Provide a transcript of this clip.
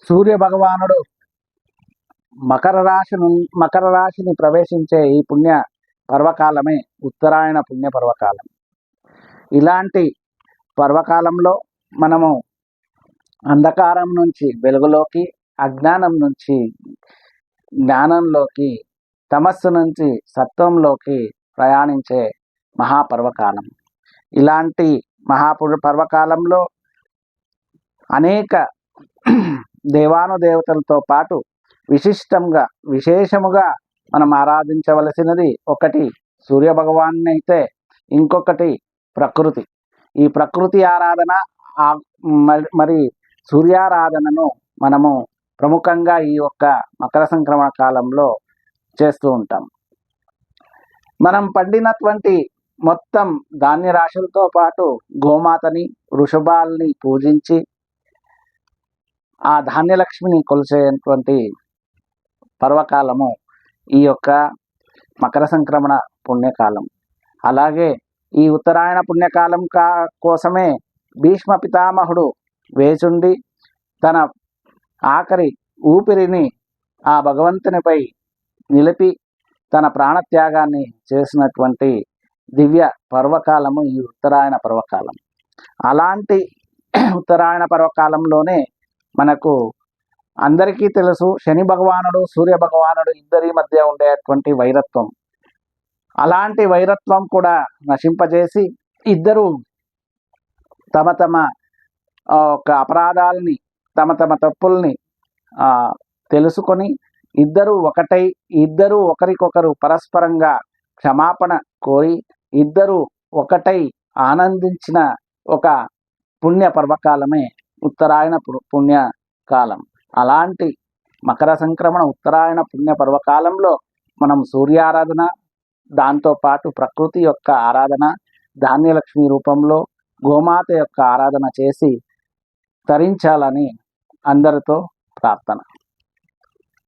సూర్య భగవానుడు మకర రాశిని ప్రవేశించే ఈ పుణ్య పర్వకాలమే ఉత్తరాయణ పుణ్య పర్వకాలం. ఇలాంటి పర్వకాలంలో మనము అంధకారం నుంచి వెలుగులోకి, అజ్ఞానం నుంచి జ్ఞానంలోకి, తమస్సు నుంచి సత్వంలోకి ప్రయాణించే మహాపర్వకాలం. ఇలాంటి పర్వకాలంలో అనేక దేవానుదేవతలతో పాటు విశేషముగా మనం ఆరాధించవలసినది ఒకటి సూర్య భగవాన్ని అయితే, ఇంకొకటి ప్రకృతి. ఈ ప్రకృతి ఆరాధన మరి సూర్యారాధనను మనము ప్రముఖంగా ఈ యొక్క మకర సంక్రమణ కాలంలో చేస్తూ ఉంటాం. మనం పండినటువంటి మొత్తం ధాన్య రాశులతో పాటు గోమాతని, వృషభాల్ని పూజించి ఆ ధాన్యలక్ష్మిని కొలిచేటువంటి పర్వకాలము ఈ యొక్క మకర సంక్రమణ పుణ్యకాలం. అలాగే ఈ ఉత్తరాయణ పుణ్యకాలం కోసమే భీష్మ పితామహుడు వేచుండి తన ఆఖరి ఊపిరిని ఆ భగవంతునిపై నిలిపి తన ప్రాణత్యాగాన్ని చేసినటువంటి దివ్య పర్వకాలము ఈ ఉత్తరాయణ పర్వకాలం. అలాంటి ఉత్తరాయణ పర్వకాలంలోనే మనకు అందరికీ తెలుసు శని భగవానుడు, సూర్య భగవానుడు ఇద్దరి మధ్య ఉండేటువంటి వైరత్వం. అలాంటి వైరత్వం కూడా నశింపజేసి ఇద్దరు తమ తమ ఒక అపరాధాలని, తమ తమ తప్పుల్ని తెలుసుకొని ఇద్దరు ఒకరికొకరు పరస్పరంగా క్షమాపణ కోరి ఇద్దరు ఒకటై ఆనందించిన ఒక పుణ్య పర్వకాలమే ఉత్తరాయణ పుణ్యకాలం. అలాంటి మకర సంక్రమణ ఉత్తరాయణ పుణ్య పర్వకాలంలో మనం సూర్యారాధన, దాంతోపాటు ప్రకృతి యొక్క ఆరాధన, ధాన్యలక్ష్మి రూపంలో గోమాత యొక్క ఆరాధన చేసి తరించాలని అందరితో ప్రార్థన.